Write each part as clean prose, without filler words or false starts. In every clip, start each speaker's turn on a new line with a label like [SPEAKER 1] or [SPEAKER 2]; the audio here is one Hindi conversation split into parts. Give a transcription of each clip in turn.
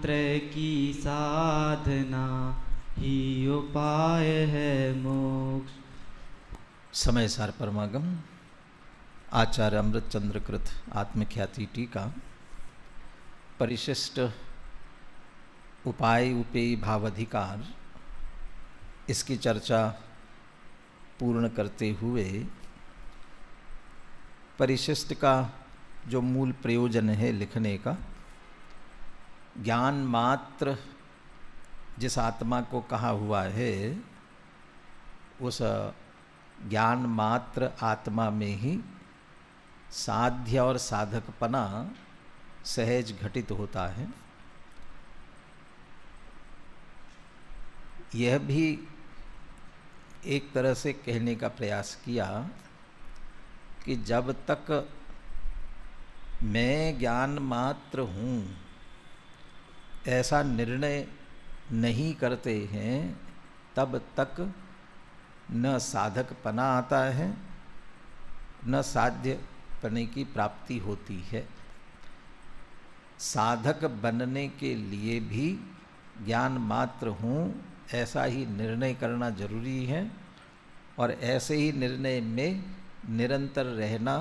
[SPEAKER 1] त्रय की साधना ही उपाय है मोक्ष।
[SPEAKER 2] समय सार परमागम आचार्य अमृतचंद्र कृत आत्मख्याति टीका परिशिष्ट उपाय उपेय भावाधिकार, इसकी चर्चा पूर्ण करते हुए परिशिष्ट का जो मूल प्रयोजन है लिखने का, ज्ञान मात्र जिस आत्मा को कहा हुआ है उस ज्ञान मात्र आत्मा में ही साध्य और साधकपना सहज घटित होता है। यह भी एक तरह से कहने का प्रयास किया कि जब तक मैं ज्ञान मात्र हूँ ऐसा निर्णय नहीं करते हैं तब तक न साधकपना आता है न साध्यपने की प्राप्ति होती है। साधक बनने के लिए भी ज्ञान मात्र हूँ ऐसा ही निर्णय करना जरूरी है और ऐसे ही निर्णय में निरंतर रहना,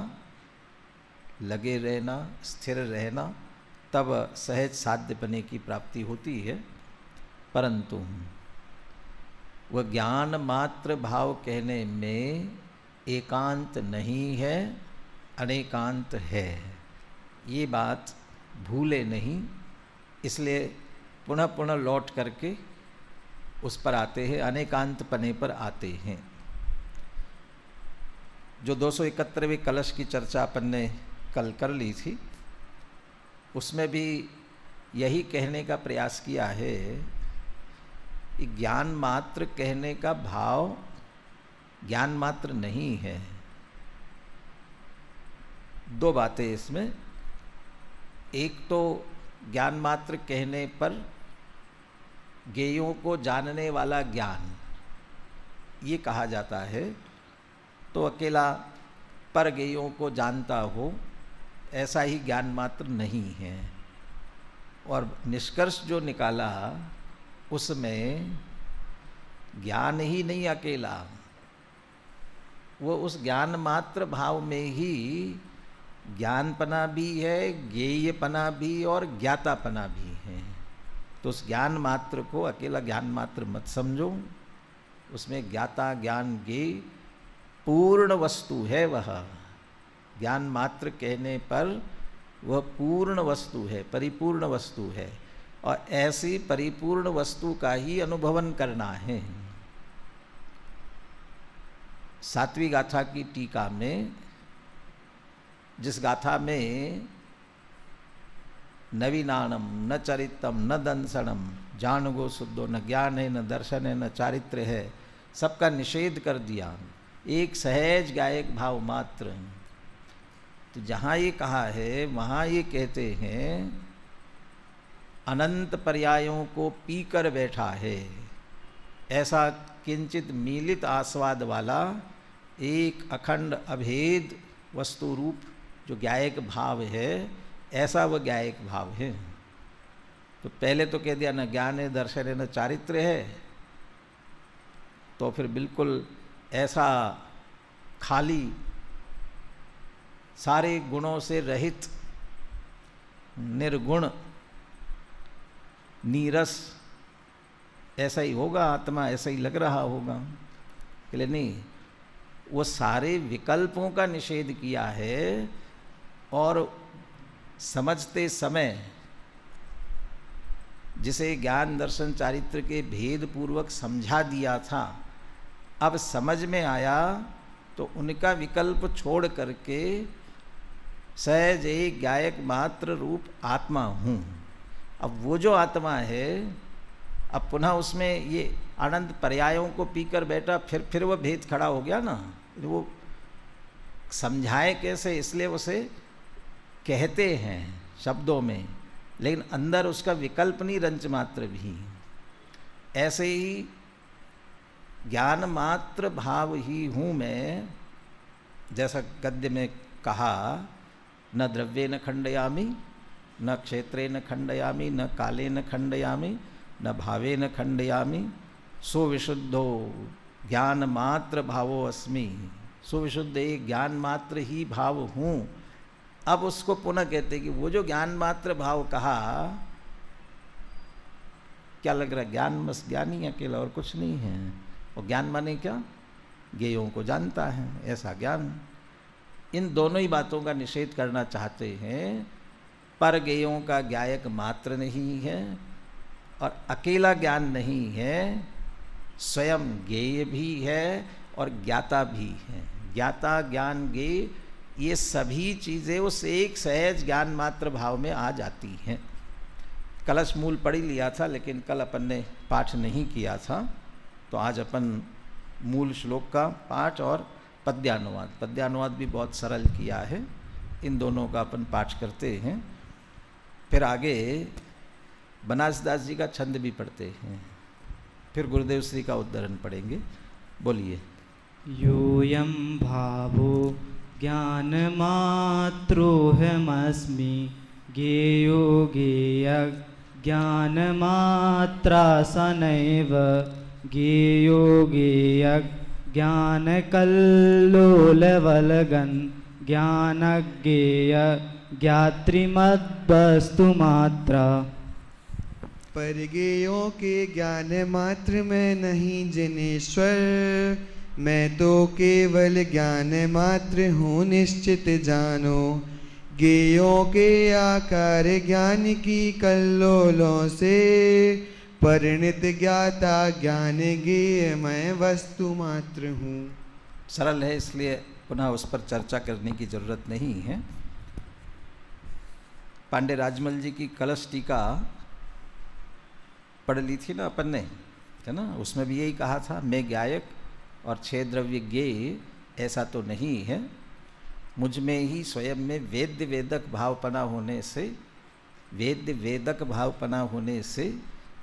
[SPEAKER 2] लगे रहना, स्थिर रहना, तब सहज साध्यपने की प्राप्ति होती है। परंतु वह ज्ञान मात्र भाव कहने में एकांत नहीं है, अनेकांत है। ये बात भूले नहीं, इसलिए पुनः पुनः लौट करके उस पर आते हैं, अनेकांत पने पर आते हैं। जो 271वें कलश की चर्चा अपन ने कल कर ली थी, उसमें भी यही कहने का प्रयास किया है कि ज्ञान मात्र कहने का भाव ज्ञान मात्र नहीं है। दो बातें इसमें, एक तो ज्ञान मात्र कहने पर ज्ञेयों को जानने वाला ज्ञान ये कहा जाता है, तो अकेला पर ज्ञेयों को जानता हो ऐसा ही ज्ञान मात्र नहीं है। और निष्कर्ष जो निकाला उसमें ज्ञान ही नहीं अकेला, वो उस ज्ञान मात्र भाव में ही ज्ञानपना भी है, ज्ञेयपना भी और ज्ञातापना भी है। तो उस ज्ञान मात्र को अकेला ज्ञान मात्र मत समझो, उसमें ज्ञाता ज्ञान ज्ञेय पूर्ण वस्तु है। वह ज्ञान मात्र कहने पर वह पूर्ण वस्तु है, परिपूर्ण वस्तु है, और ऐसी परिपूर्ण वस्तु का ही अनुभवन करना है। 7वीं गाथा की टीका में, जिस गाथा में नवीनानम न चरितम न दंसनम जानगो शुद्धो न ज्ञान है न दर्शन है न चारित्र है, सबका निषेध कर दिया, एक सहज गायक भाव मात्र। तो जहाँ ये कहा है वहाँ ये कहते हैं अनंत पर्यायों को पीकर बैठा है, ऐसा किंचित मीलित आस्वाद वाला एक अखंड अभेद वस्तु रूप जो ज्ञायक भाव है, ऐसा वह ज्ञायक भाव है। तो पहले तो कह दिया न ज्ञान है, दर्शन है, न चारित्र है, तो फिर बिल्कुल ऐसा खाली, सारे गुणों से रहित, निर्गुण, नीरस ऐसा ही होगा आत्मा, ऐसा ही लग रहा होगा। इसलिए नहीं, वो सारे विकल्पों का निषेध किया है और समझते समय जिसे ज्ञान दर्शन चारित्र के भेद पूर्वक समझा दिया था, अब समझ में आया तो उनका विकल्प छोड़ करके सहज एक ज्ञायक मात्र रूप आत्मा हूँ। अब वो जो आत्मा है, अब पुनः उसमें ये अनंत पर्यायों को पीकर बैठा, फिर वो भेद खड़ा हो गया ना। वो समझाए कैसे, इसलिए उसे कहते हैं शब्दों में, लेकिन अंदर उसका विकल्प नहीं, रंच मात्र भी। ऐसे ही ज्ञान मात्र भाव ही हूँ मैं, जैसा गद्य में कहा, न द्रव्ये न खंडयामी न क्षेत्रे न खंडयामी, न काले न खंडयामी, न भावे न खंडयामी, सो विशुद्धो ज्ञान मात्र भावो अस्मि। सो विशुद्ध एक ज्ञान मात्र ही भाव हूँ। अब उसको पुनः कहते कि वो जो ज्ञान मात्र भाव कहा, क्या लग रहा है? ज्ञान बस ज्ञान ही अकेला और कुछ नहीं है। और ज्ञान माने क्या? ज्ञेयों को जानता है, ऐसा ज्ञान। इन दोनों ही बातों का निषेध करना चाहते हैं। पर ज्ञेयों का ज्ञायक मात्र नहीं है और अकेला ज्ञान नहीं है, स्वयं ज्ञेय भी है और ज्ञाता भी है। ज्ञाता, ज्ञान, ज्ञेय, ये सभी चीज़ें उस एक सहज ज्ञान मात्र भाव में आ जाती हैं। कलश मूल पढ़ ही लिया था, लेकिन कल अपन ने पाठ नहीं किया था, तो आज अपन मूल श्लोक का पाठ और पद्यानुवाद भी बहुत सरल किया है। इन दोनों का अपन पाठ करते हैं, फिर आगे बनारसदास जी का छंद भी पढ़ते हैं, फिर गुरुदेव श्री का उद्धरण पढ़ेंगे। बोलिए।
[SPEAKER 1] योऽयं भावो ज्ञानमात्रोऽहमस्मि, ज्ञेयो ज्ञेयज्ञानमात्रासनैव, ज्ञेयो ज्ञेयज्ञानकल्लोलवलगन्, ज्ञानज्ञेय ज्ञात्रिमद्वस्तु मात्रा।
[SPEAKER 3] पर ज्ञेयों के ज्ञान मात्र में नहीं जिनेश्वर, मैं तो केवल ज्ञान मात्र हूँ निश्चित जानो। ज्ञेयों के आकार ज्ञान की कल्लोलों से, परिणित ज्ञाता ज्ञान ज्ञेय मैं वस्तु मात्र हूँ।
[SPEAKER 2] सरल है, इसलिए पुनः उस पर चर्चा करने की जरूरत नहीं है। पांडे राजमल जी की कलश टीका पढ़ ली थी ना अपन ने, है ना? उसमें भी यही कहा था, मैं ज्ञायक और छह द्रव्य ज्ञेय ऐसा तो नहीं है। मुझ में ही स्वयं में वेद्य वेदक भावपना होने से, वेद्य वेदक भावपना होने से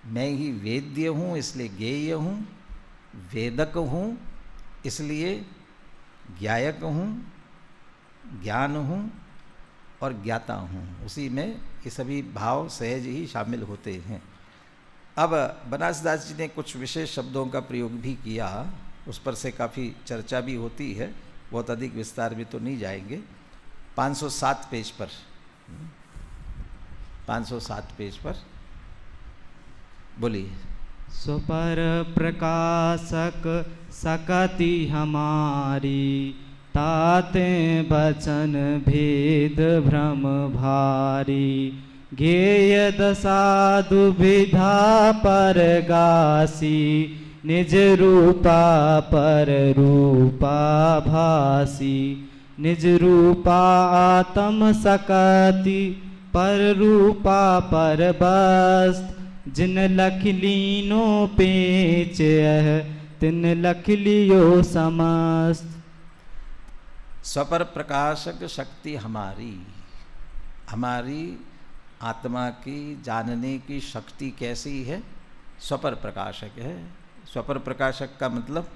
[SPEAKER 2] मैं ही वेद्य हूँ, इसलिए ज्ञेय हूँ, वेदक हूँ इसलिए ज्ञायक हूँ, ज्ञान हूँ और ज्ञाता हूँ। उसी में ये सभी भाव सहज ही शामिल होते हैं। अब बनारसदास जी ने कुछ विशेष शब्दों का प्रयोग भी किया, उस पर से काफ़ी चर्चा भी होती है, बहुत अधिक विस्तार में तो नहीं जाएंगे। 507 पेज पर, 507 पेज पर बोलिए।
[SPEAKER 1] स्वपर प्रकाशक सकति हमारी, ताते बचन भेद भ्रम भारी। ज्ञेय दशा दुविधा पर गासी, निज रूपा पर रूपा भासी। निज रूपा आत्म सकति, पर रूपा पर बस्त। जिन लख लीनो पेच, तिन लख लियो समस्त।
[SPEAKER 2] स्वपर प्रकाशक शक्ति हमारी, हमारी आत्मा की जानने की शक्ति कैसी है? स्वपर प्रकाशक है। स्वपर प्रकाशक का मतलब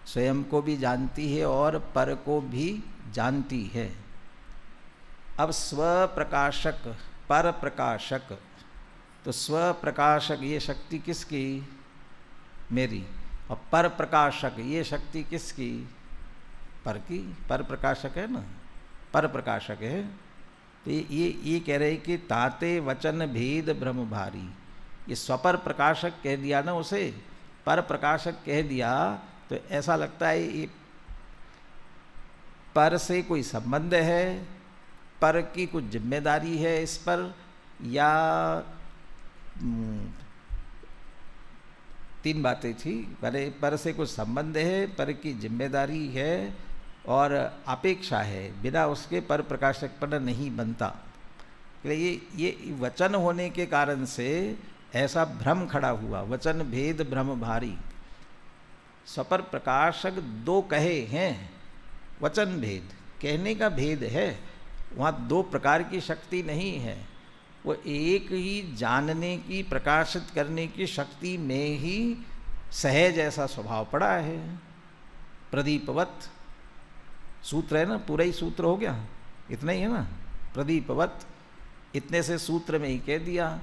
[SPEAKER 2] स्वयं को भी जानती है और पर को भी जानती है। अब स्वप्रकाशक, पर प्रकाशक, तो स्वप्रकाशक ये शक्ति किसकी? मेरी। और पर प्रकाशक ये शक्ति किसकी? पर की। पर प्रकाशक है ना, पर प्रकाशक है। तो ये कह रहे कि ताते वचन भेद भ्रम भारी। ये स्वपर प्रकाशक कह दिया ना उसे, पर प्रकाशक कह दिया, तो ऐसा लगता है ये पर से कोई संबंध है, पर की कुछ जिम्मेदारी है इस पर, या तीन बातें थी। पर से कुछ संबंध है, पर की जिम्मेदारी है और अपेक्षा है। बिना उसके पर प्रकाशकपन नहीं बनता। ये वचन होने के कारण से ऐसा भ्रम खड़ा हुआ। वचन भेद भ्रम भारी। स्वपर प्रकाशक दो कहे हैं, वचन भेद कहने का भेद है। वहाँ दो प्रकार की शक्ति नहीं है, वो एक ही जानने की, प्रकाशित करने की शक्ति में ही सहज ऐसा स्वभाव पड़ा है। प्रदीपवत सूत्र है ना, पूरा ही सूत्र हो गया, इतना ही है ना। प्रदीपवत इतने से सूत्र में ही कह दिया,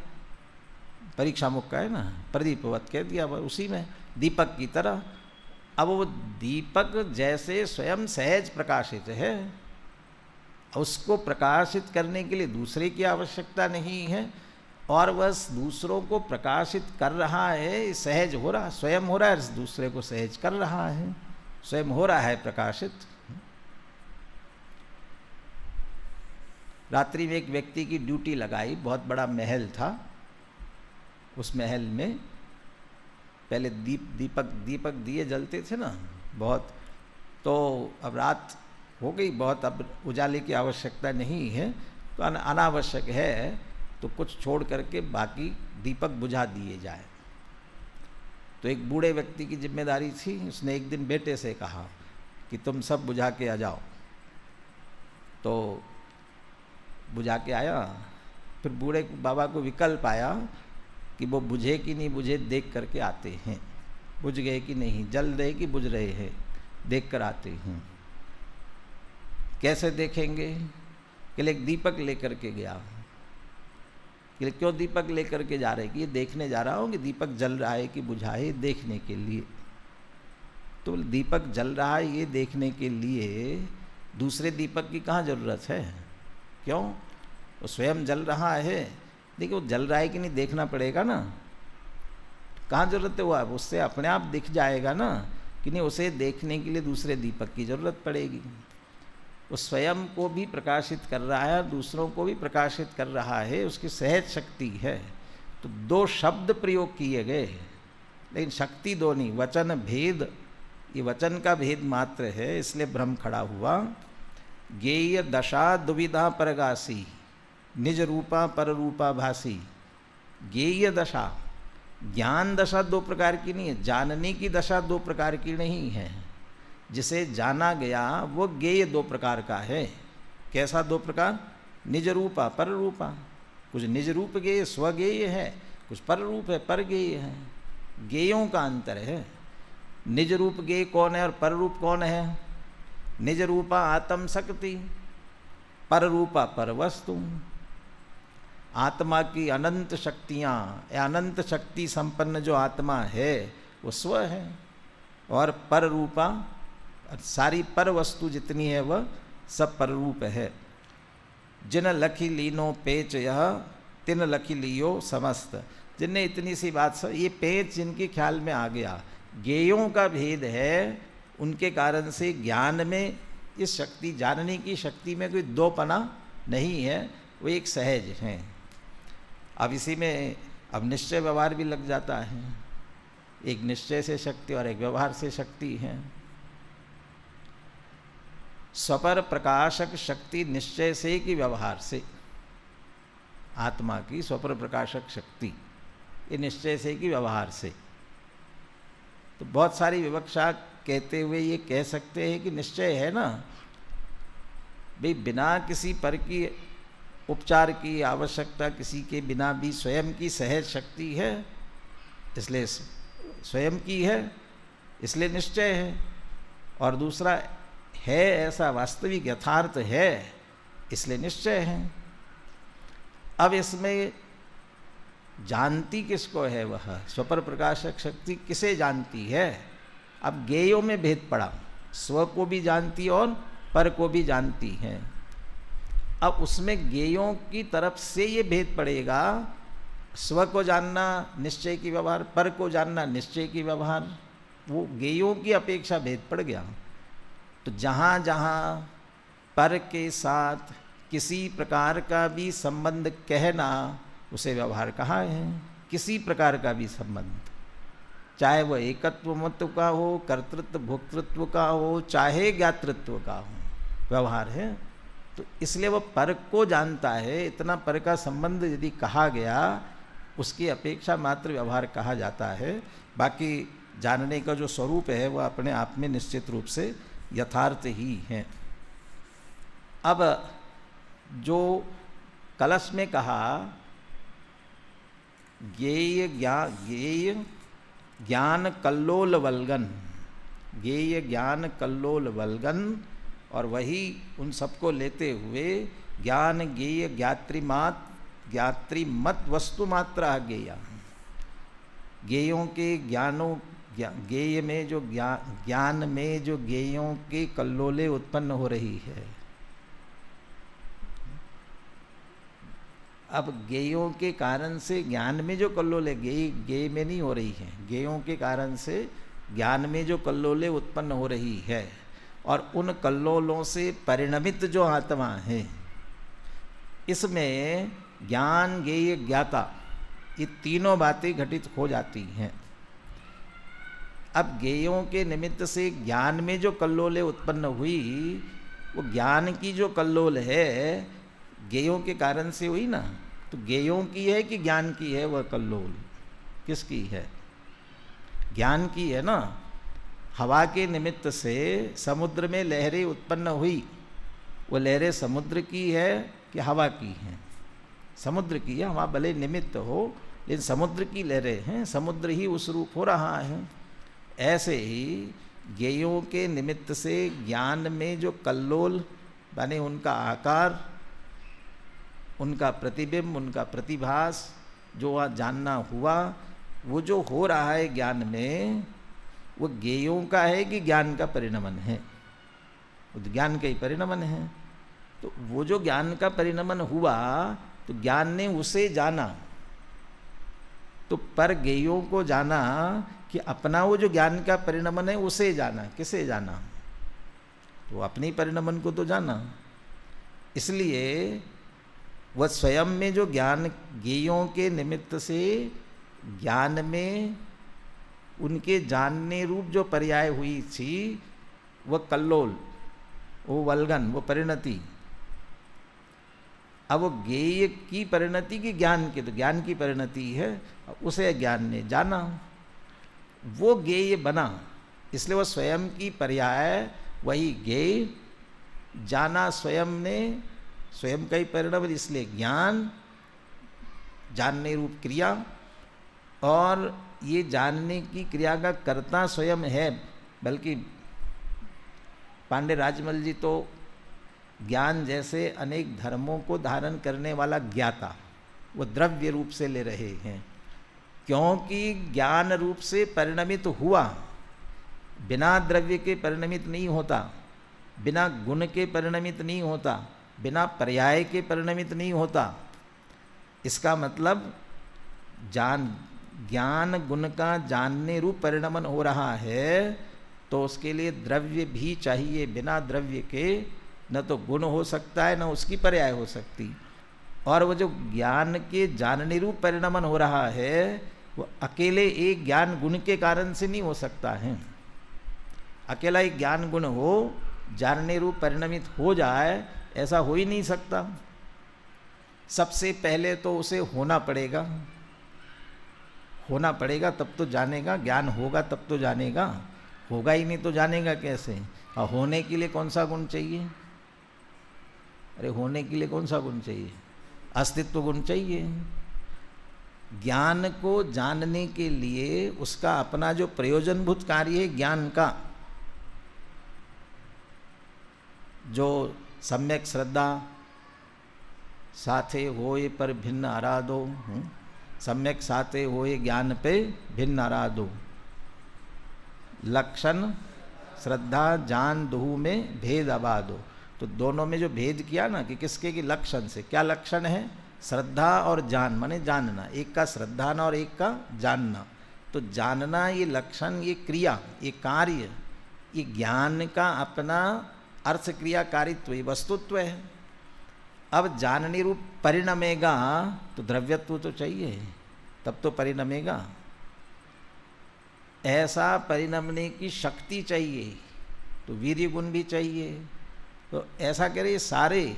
[SPEAKER 2] परीक्षा मुख का है ना, प्रदीपवत कह दिया, उसी में दीपक की तरह। अब वो दीपक जैसे स्वयं सहज प्रकाशित है, उसको प्रकाशित करने के लिए दूसरे की आवश्यकता नहीं है, और बस दूसरों को प्रकाशित कर रहा है, सहज हो रहा, स्वयं हो रहा है, दूसरे को सहज कर रहा है, स्वयं हो रहा है प्रकाशित। रात्रि में एक व्यक्ति की ड्यूटी लगाई, बहुत बड़ा महल था, उस महल में पहले दीपक दिए जलते थे ना बहुत, तो अब रात हो गई बहुत, अब उजाले की आवश्यकता नहीं है, तो अनावश्यक है तो कुछ छोड़ करके बाकी दीपक बुझा दिए जाए। तो एक बूढ़े व्यक्ति की जिम्मेदारी थी, उसने एक दिन बेटे से कहा कि तुम सब बुझा के आ जाओ। तो बुझा के आया, फिर बूढ़े बाबा को विकल्प आया कि वो बुझे कि नहीं बुझे देख करके आते हैं, बुझ गए कि नहीं, जल रहे कि बुझ रहे हैं, देख कर आते हैं। कैसे देखेंगे? कि एक दीपक लेकर के गया। कि क्यों दीपक लेकर के जा रहे? कि ये देखने जा रहा हूँ कि दीपक जल रहा है कि बुझा है, देखने के लिए। तो दीपक जल रहा है ये देखने के लिए दूसरे दीपक की कहाँ जरूरत है? क्यों? वो स्वयं जल रहा है, देखिए वो जल रहा है कि नहीं देखना पड़ेगा ना, कहाँ जरूरत है? वो उससे अपने आप दिख जाएगा ना, कि नहीं उसे देखने के लिए दूसरे दीपक की जरूरत पड़ेगी। वो स्वयं को भी प्रकाशित कर रहा है, दूसरों को भी प्रकाशित कर रहा है, उसकी सहज शक्ति है। तो दो शब्द प्रयोग किए गए, लेकिन शक्ति दो नहीं, वचन भेद, ये वचन का भेद मात्र है, इसलिए भ्रम खड़ा हुआ। गेय दशा दुविधा परगासी, निज रूपा पर रूपा भासी। गेय दशा, ज्ञान दशा दो प्रकार की नहीं है, जानने की दशा दो प्रकार की नहीं है। जिसे जाना गया वो गेय दो प्रकार का है। कैसा दो प्रकार? निज रूपा पर रूपा, कुछ निज रूप गेय स्वगेय है, कुछ पर रूप है पर गेय है। गेयों का अंतर है। निज रूप गेय कौन है और पर रूप कौन है? निज रूपा आत्म शक्ति, पर रूपा पर वस्तु। आत्मा की अनंत शक्तियाँ, अनंत शक्ति संपन्न जो आत्मा है वो स्व है, और पर रूपा सारी पर वस्तु जितनी है वह सब पर रूप है। जिन लखी लीनो पेच यह, तिन लखी लियो समस्त। जिनने इतनी सी बात सब, ये पेच जिनके ख्याल में आ गया, गेयों का भेद है, उनके कारण से ज्ञान में इस शक्ति, जानने की शक्ति में कोई दोपना नहीं है, वो एक सहज है। अब इसी में अब निश्चय व्यवहार भी लग जाता है, एक निश्चय से शक्ति और एक व्यवहार से शक्ति है। स्वपर प्रकाशक शक्ति निश्चय से कि व्यवहार से, आत्मा की स्वपर प्रकाशक शक्ति ये निश्चय से कि व्यवहार से। तो बहुत सारी विवक्षा कहते हुए ये कह सकते हैं कि निश्चय है ना भाई, बिना किसी पर की उपचार की आवश्यकता किसी के बिना भी स्वयं की सहज शक्ति है, इसलिए स्वयं की है, इसलिए निश्चय है। और दूसरा है ऐसा वास्तविक यथार्थ है, इसलिए निश्चय है। अब इसमें जानती किसको है? वह स्वपर प्रकाशक शक्ति किसे जानती है? अब गेयों में भेद पड़ा, स्व को भी जानती और पर को भी जानती है। अब उसमें गेयों की तरफ से ये भेद पड़ेगा, स्व को जानना निश्चय की व्यवहार, पर को जानना निश्चय की व्यवहार, वो गेयों की अपेक्षा भेद पड़ गया। तो जहाँ जहाँ पर के साथ किसी प्रकार का भी संबंध कहना, उसे व्यवहार कहा है। किसी प्रकार का भी संबंध, चाहे वह एकत्व मत्व का हो, कर्तृत्व भोक्तृत्व का हो, चाहे ज्ञातृत्व का हो, व्यवहार है। तो इसलिए वह पर को जानता है। इतना पर का संबंध यदि कहा गया, उसकी अपेक्षा मात्र व्यवहार कहा जाता है। बाकी जानने का जो स्वरूप है वह अपने आप में निश्चित रूप से यथार्थ ही है। अब जो कलश में कहा गेय ज्ञान कल्लोल वल्गन, गेय ज्ञान कल्लोल वल्गन, और वही उन सबको लेते हुए ज्ञान गेय ज्ञात्रिमात ज्ञात्री मत वस्तु मात्रा ज्ञेया। ज्ञेयों के ज्ञानों ज्ञेय में जो ज्ञान में जो ज्ञेयों के कल्लोले उत्पन्न हो रही है। अब ज्ञेयों के कारण से ज्ञान में जो कल्लोले ज्ञेय में नहीं हो रही है, ज्ञेयों के कारण से ज्ञान में जो कल्लोले उत्पन्न हो रही है और उन कल्लोलों से परिणमित जो आत्मा है, इसमें ज्ञान ज्ञेय ज्ञाता ये तीनों बातें घटित हो जाती हैं। अब ज्ञेयों के निमित्त से ज्ञान में जो कल्लोले उत्पन्न हुई, वो ज्ञान की जो कल्लोल है ज्ञेयों के कारण से हुई ना, तो ज्ञेयों की है कि ज्ञान की है वह कल्लोल? किसकी है? ज्ञान की है ना। हवा के निमित्त से समुद्र में लहरें उत्पन्न हुई, वो लहरें समुद्र की है कि हवा की हैं? समुद्र की है। हवा भले निमित्त हो, लेकिन समुद्र की लहरें हैं, समुद्र ही उस रूप हो रहा है। ऐसे ही ज्ञेयों के निमित्त से ज्ञान में जो कल्लोल बने, उनका आकार, उनका प्रतिबिंब, उनका प्रतिभास जो जानना हुआ, वो जो हो रहा है ज्ञान में, वो ज्ञेयों का है कि ज्ञान का परिणमन है? वो ज्ञान का ही परिणमन है। तो वो जो ज्ञान का परिणमन हुआ, तो ज्ञान ने उसे जाना, तो पर ज्ञेयों को जाना कि अपना वो जो ज्ञान का परिणमन है उसे जाना। किसे जाना? तो अपने परिणमन को तो जाना। इसलिए वह स्वयं में जो ज्ञान ज्ञेयों के निमित्त से ज्ञान में उनके जानने रूप जो पर्याय हुई थी, वह कल्लोल, वो वल्गन, वो परिणति। अब वो ज्ञेय की परिणति की ज्ञान की, तो ज्ञान की परिणति है, उसे ज्ञान ने जाना, वो ज्ञेय बना। इसलिए वो स्वयं की पर्याय वही ज्ञेय, जाना स्वयं ने, स्वयं का ही परिणाम, इसलिए ज्ञान, जानने रूप क्रिया, और ये जानने की क्रिया का कर्ता स्वयं है। बल्कि पांडे राजमल जी तो ज्ञान जैसे अनेक धर्मों को धारण करने वाला ज्ञाता, वो द्रव्य रूप से ले रहे हैं, क्योंकि ज्ञान रूप से परिणमित हुआ, बिना द्रव्य के परिणमित नहीं होता, बिना गुण के परिणमित नहीं होता, बिना पर्याय के परिणमित नहीं होता। इसका मतलब ज्ञान गुण का जानने रूप परिणमन हो रहा है, तो उसके लिए द्रव्य भी चाहिए। बिना द्रव्य के न तो गुण हो सकता है, न उसकी पर्याय हो सकती। और वो जो ज्ञान के जानने रूप परिणमन हो रहा है, वो अकेले एक ज्ञान गुण के कारण से नहीं हो सकता है। अकेला एक ज्ञान गुण हो, जानने रूप परिणमित हो जाए, ऐसा हो ही नहीं सकता। सबसे पहले तो उसे होना पड़ेगा, होना पड़ेगा तब तो जानेगा। ज्ञान होगा तब तो जानेगा, होगा ही नहीं तो जानेगा कैसे? और होने के लिए कौन सा गुण चाहिए? अरे होने के लिए कौन सा गुण चाहिए? अस्तित्व गुण चाहिए। ज्ञान को जानने के लिए उसका अपना जो प्रयोजनभूत कार्य है ज्ञान का, जो सम्यक श्रद्धा साथे होए पर भिन्न आराधो, सम्यक साथे होए ज्ञान पे भिन्न आराधो, लक्षण श्रद्धा जान दुहु में भेद अबादो। तो दोनों में जो भेद किया ना कि किसके की लक्षण से, क्या लक्षण है? श्रद्धा और जान, माने जानना। एक का श्रद्धाना और एक का जानना। तो जानना ये लक्षण, ये क्रिया, ये कार्य, ये ज्ञान का अपना अर्थ क्रिया कारित्व, ये वस्तुत्व है। अब जानने रूप परिणमेगा तो द्रव्यत्व तो चाहिए, तब तो परिणमेगा। ऐसा परिणमने की शक्ति चाहिए, तो वीर्य गुण भी चाहिए। तो ऐसा करे सारे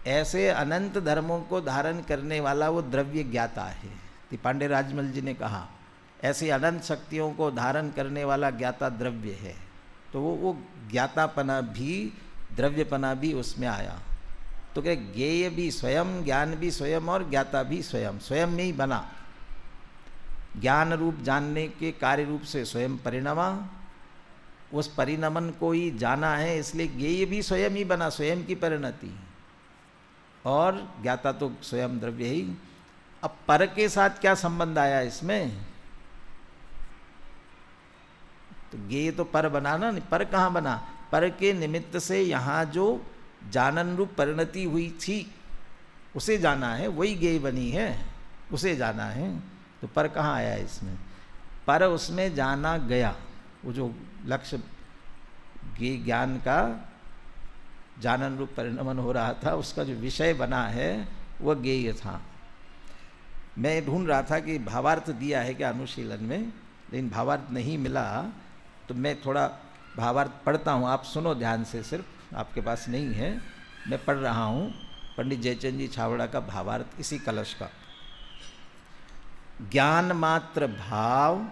[SPEAKER 2] ऐसे अनंत धर्मों को धारण करने वाला वो द्रव्य ज्ञाता है। पांडे राजमल जी ने कहा ऐसी अनंत शक्तियों को धारण करने वाला ज्ञाता द्रव्य है। तो वो ज्ञातापना भी, द्रव्यपना भी उसमें आया। तो क्या ज्ञेय भी स्वयं, ज्ञान भी स्वयं और ज्ञाता भी स्वयं, स्वयं में ही बना। ज्ञान रूप जानने के कार्य रूप से स्वयं परिणमा, उस परिणमन को ही जाना है, इसलिए ज्ञेय भी स्वयं ही बना, स्वयं की परिणति। और ज्ञाता तो स्वयं द्रव्य ही। अब पर के साथ क्या संबंध आया इसमें? तो गेय तो पर बना ना, पर कहाँ बना? पर के निमित्त से यहाँ जो जानन रूप परिणति हुई थी उसे जाना है, वही गेय बनी है, उसे जाना है। तो पर कहाँ आया इसमें? पर उसमें जाना गया, वो जो लक्ष्य गेय ज्ञान का जानन रूप परिणमन हो रहा था, उसका जो विषय बना है वह गेय था। मैं ढूंढ रहा था कि भावार्थ दिया है क्या अनुशीलन में, लेकिन भावार्थ नहीं मिला, तो मैं थोड़ा भावार्थ पढ़ता हूँ, आप सुनो ध्यान से, सिर्फ आपके पास नहीं है, मैं पढ़ रहा हूँ पंडित जयचंद जी छावड़ा का भावार्थ इसी कलश का। ज्ञान मात्र भाव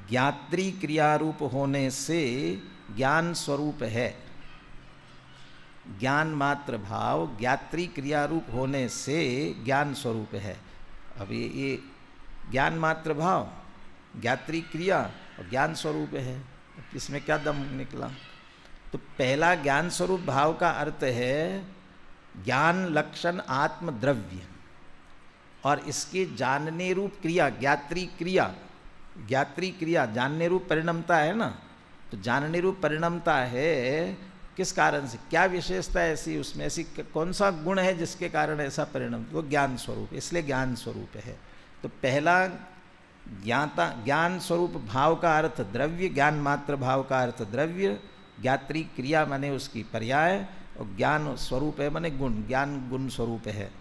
[SPEAKER 2] ज्ञात्री क्रियारूप होने से ज्ञान स्वरूप है। ज्ञान मात्र भाव ज्ञात्री क्रियारूप होने से ज्ञान स्वरूप है। अब ये ज्ञान मात्र भाव ज्ञात्री क्रिया और ज्ञान स्वरूप है, इसमें क्या दम निकला? तो पहला ज्ञान स्वरूप भाव का अर्थ है ज्ञान लक्षण आत्म द्रव्य, और इसके जानने रूप क्रिया ज्ञात्री क्रिया, ज्ञात्री क्रिया जानने रूप परिणमता है ना, तो जानने रूप परिणमता है किस कारण से, क्या विशेषता है ऐसी उसमें, ऐसी कौन सा गुण है जिसके कारण ऐसा परिणम, वो ज्ञान स्वरूप, इसलिए ज्ञान स्वरूप है। तो पहला ज्ञाता ज्ञान स्वरूप भाव का अर्थ द्रव्य, ज्ञान मात्र भाव का अर्थ द्रव्य, ज्ञात्री क्रिया माने उसकी पर्याय, और ज्ञान स्वरूप है माने गुण, ज्ञान गुण स्वरूप है।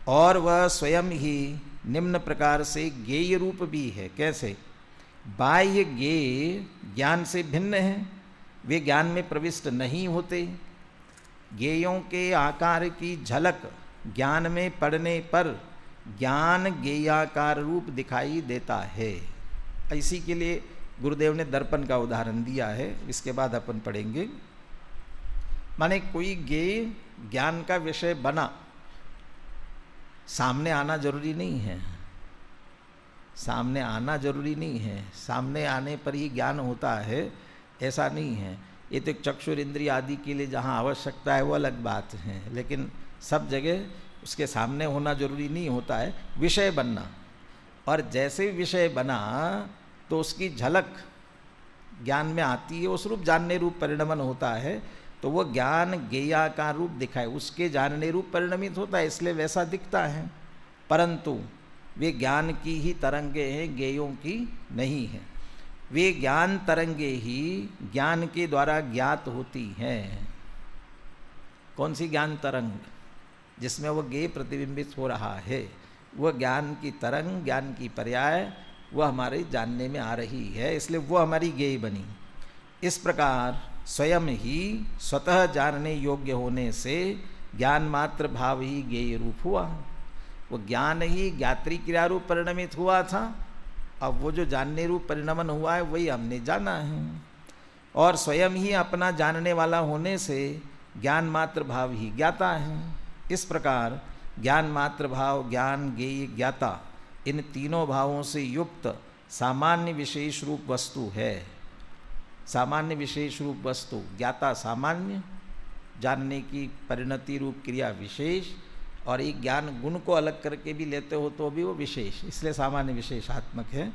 [SPEAKER 2] और वह स्वयं ही निम्न प्रकार से गेय रूप भी है। कैसे? बाह्य गेय ज्ञान से भिन्न है, वे ज्ञान में प्रविष्ट नहीं होते। गेयों के आकार की झलक ज्ञान में पड़ने पर ज्ञान गेयाकार रूप दिखाई देता है। इसी के लिए गुरुदेव ने दर्पण का उदाहरण दिया है, इसके बाद अपन पढ़ेंगे। माने कोई गेय ज्ञान का विषय बना, सामने आना जरूरी नहीं है, सामने आना जरूरी नहीं है, सामने आने पर ही ज्ञान होता है ऐसा नहीं है। ये तो चक्षुर इंद्रिय आदि के लिए जहाँ आवश्यकता है वो अलग बात है, लेकिन सब जगह उसके सामने होना जरूरी नहीं होता है, विषय बनना। और जैसे विषय बना तो उसकी झलक ज्ञान में आती है, उस रूप जानने रूप परिणमन होता है, तो वो ज्ञान गेयाकार रूप दिखाए, उसके जानने रूप परिणमित होता है, इसलिए वैसा दिखता है। परंतु वे ज्ञान की ही तरंगे हैं, गेयों की नहीं है। वे ज्ञान तरंगे ही ज्ञान के द्वारा ज्ञात होती हैं। कौन सी ज्ञान तरंग? जिसमें वो गेय प्रतिबिंबित हो रहा है, वह ज्ञान की तरंग, ज्ञान की पर्याय, वह हमारे जानने में आ रही है, इसलिए वो हमारी गेय बनी। इस प्रकार स्वयं ही स्वतः जानने योग्य होने से ज्ञान मात्र भाव ही गेय रूप हुआ। वो ज्ञान ही ज्ञात्री क्रिया रूप परिणमित हुआ था, अब वो जो जानने रूप परिणमन हुआ है वही हमने जाना है। और स्वयं ही अपना जानने वाला होने से ज्ञान मात्र भाव ही ज्ञाता है। इस प्रकार ज्ञान मात्र भाव, ज्ञान, गेय, ज्ञाता, इन तीनों भावों से युक्त सामान्य विशेष रूप वस्तु है। सामान्य विशेष रूप वस्तु, ज्ञाता सामान्य, जानने की परिणति रूप क्रिया विशेष, और एक ज्ञान गुण को अलग करके भी लेते हो तो भी वो विशेष, इसलिए सामान्य विशेषात्मक है।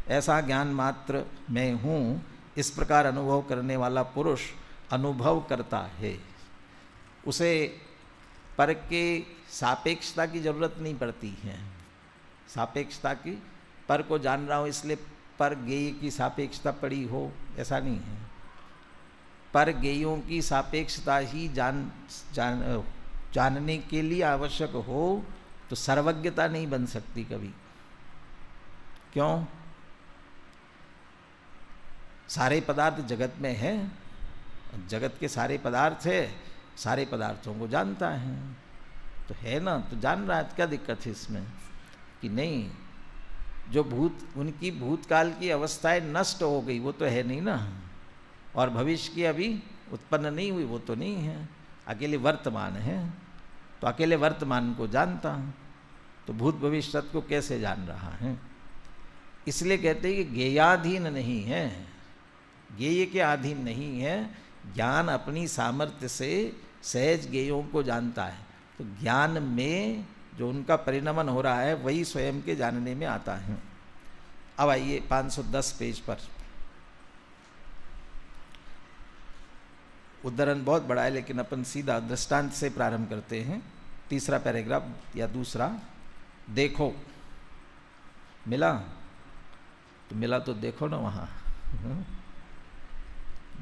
[SPEAKER 2] ऐसा ज्ञान मात्र मैं हूँ, इस प्रकार अनुभव करने वाला पुरुष अनुभव करता है। उसे पर के सापेक्षता की जरूरत नहीं पड़ती है। सापेक्षता की, पर को जान रहा हूँ इसलिए पर गेय की सापेक्षता पड़ी हो, ऐसा नहीं है। पर गेयों की सापेक्षता ही जानने के लिए आवश्यक हो तो सर्वज्ञता नहीं बन सकती कभी। क्यों? सारे पदार्थ जगत में हैं, जगत के सारे पदार्थ है, सारे पदार्थों को जानता है, तो है ना, तो जान रहा है, क्या दिक्कत है इसमें? कि नहीं, जो उनकी भूतकाल की अवस्थाएं नष्ट हो गई वो तो है नहीं ना, और भविष्य की अभी उत्पन्न नहीं हुई वो तो नहीं है, अकेले वर्तमान है। तो अकेले वर्तमान को जानता हूँ, तो भूत भविष्य को कैसे जान रहा है? इसलिए कहते हैं कि गेयाधीन नहीं है, गेय के अधीन नहीं है। ज्ञान अपनी सामर्थ्य से सहज गेयों को जानता है। तो ज्ञान में जो उनका परिणमन हो रहा है वही स्वयं के जानने में आता है। अब आइए 510 पेज पर। उद्धरण बहुत बड़ा है लेकिन अपन सीधा दृष्टांत से प्रारंभ करते हैं। तीसरा पैराग्राफ या दूसरा। देखो, मिला तो मिला तो देखो ना वहाँ।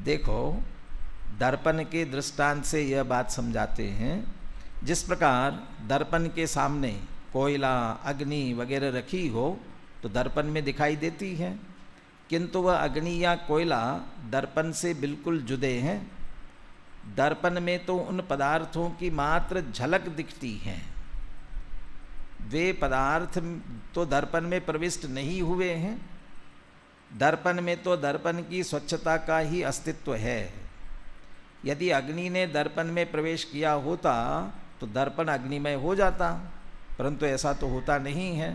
[SPEAKER 2] देखो, दर्पण के दृष्टांत से यह बात समझाते हैं, जिस प्रकार दर्पण के सामने कोयला, अग्नि वगैरह रखी हो तो दर्पण में दिखाई देती है, किंतु वह अग्नि या कोयला दर्पण से बिल्कुल जुदे हैं। दर्पण में तो उन पदार्थों की मात्र झलक दिखती है, वे पदार्थ तो दर्पण में प्रविष्ट नहीं हुए हैं। दर्पण में तो दर्पण की स्वच्छता का ही अस्तित्व है। यदि अग्नि ने दर्पण में प्रवेश किया होता तो दर्पण अग्निमय हो जाता, परंतु ऐसा तो होता नहीं है।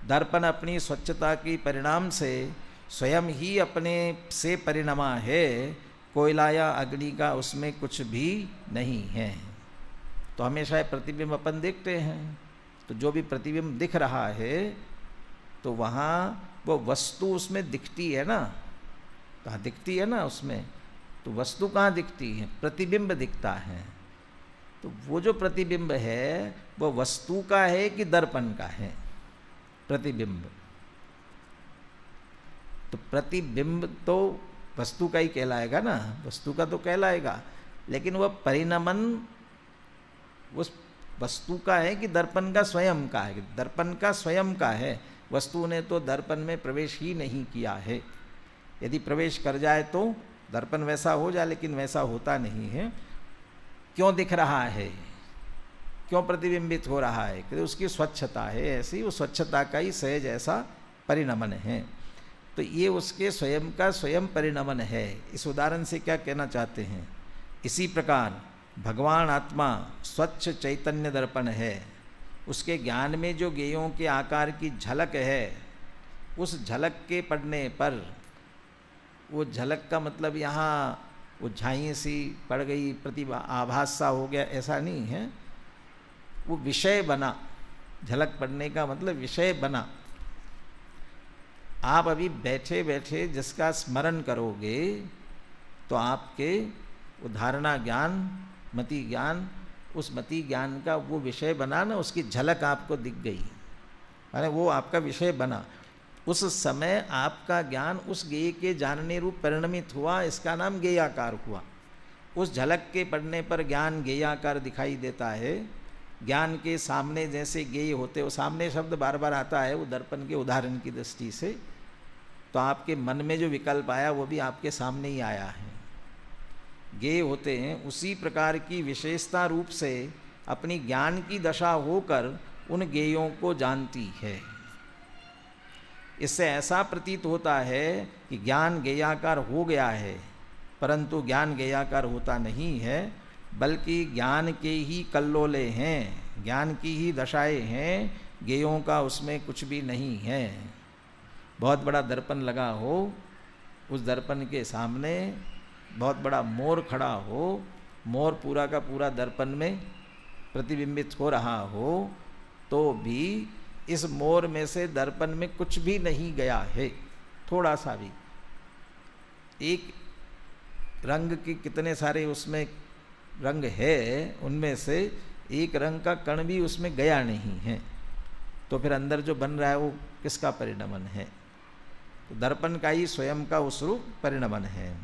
[SPEAKER 2] दर्पण अपनी स्वच्छता की परिणाम से स्वयं ही अपने से परिणमा है, कोयला या अग्नि का उसमें कुछ भी नहीं है। तो हमेशा प्रतिबिंब अपन देखते हैं, तो जो भी प्रतिबिंब दिख रहा है तो वहाँ वो वस्तु उसमें दिखती है ना, कहाँ दिखती है ना उसमें, तो वस्तु कहाँ दिखती है, प्रतिबिंब दिखता है। तो वो जो प्रतिबिंब है वो वस्तु का है कि दर्पण का है, प्रतिबिंब। तो प्रतिबिंब तो वस्तु का ही कहलाएगा ना, वस्तु का तो कहलाएगा, लेकिन वह परिणमन उस वस्तु का है कि दर्पण का स्वयं का है। दर्पण का स्वयं का है, वस्तु ने तो दर्पण में प्रवेश ही नहीं किया है। यदि प्रवेश कर जाए तो दर्पण वैसा हो जाए, लेकिन वैसा होता नहीं है। क्यों दिख रहा है, क्यों प्रतिबिंबित हो रहा है, क्योंकि उसकी स्वच्छता है ऐसी, वो स्वच्छता का ही सहज ऐसा परिणमन है। तो ये उसके स्वयं का स्वयं परिणमन है। इस उदाहरण से क्या कहना चाहते हैं, इसी प्रकार भगवान आत्मा स्वच्छ चैतन्य दर्पण है। उसके ज्ञान में जो गेयों के आकार की झलक है, उस झलक के पड़ने पर, वो झलक का मतलब यहाँ वो झाई सी पड़ गई, प्रतिभा आभास सा हो गया, ऐसा नहीं है। वो विषय बना, झलक पड़ने का मतलब विषय बना। आप अभी बैठे बैठे जिसका स्मरण करोगे तो आपके वो धारणा ज्ञान, मति ज्ञान, उस मति ज्ञान का वो विषय बना ना, उसकी झलक आपको दिख गई, अरे वो आपका विषय बना। उस समय आपका ज्ञान उस गेय के जानने रूप परिणमित हुआ, इसका नाम गेयाकार हुआ। उस झलक के पड़ने पर ज्ञान गेयाकार दिखाई देता है। ज्ञान के सामने जैसे गेय होते, वो सामने शब्द बार बार आता है, वो दर्पण के उदाहरण की दृष्टि से। तो आपके मन में जो विकल्प आया वो भी आपके सामने ही आया है। गेय होते हैं, उसी प्रकार की विशेषता रूप से अपनी ज्ञान की दशा होकर उन गेयों को जानती है। इससे ऐसा प्रतीत होता है कि ज्ञान गेयाकार हो गया है, परंतु ज्ञान गेयाकार होता नहीं है, बल्कि ज्ञान के ही कल्लोले हैं, ज्ञान की ही दशाएं हैं, गेयों का उसमें कुछ भी नहीं है। बहुत बड़ा दर्पण लगा हो, उस दर्पण के सामने बहुत बड़ा मोर खड़ा हो, मोर पूरा का पूरा दर्पण में प्रतिबिंबित हो रहा हो, तो भी इस मोर में से दर्पण में कुछ भी नहीं गया है, थोड़ा सा भी। एक रंग के कितने सारे उसमें रंग है, उनमें से एक रंग का कण भी उसमें गया नहीं है। तो फिर अंदर जो बन रहा है वो किसका परिणमन है? तो दर्पण का ही स्वयं का उस रूप परिणमन है।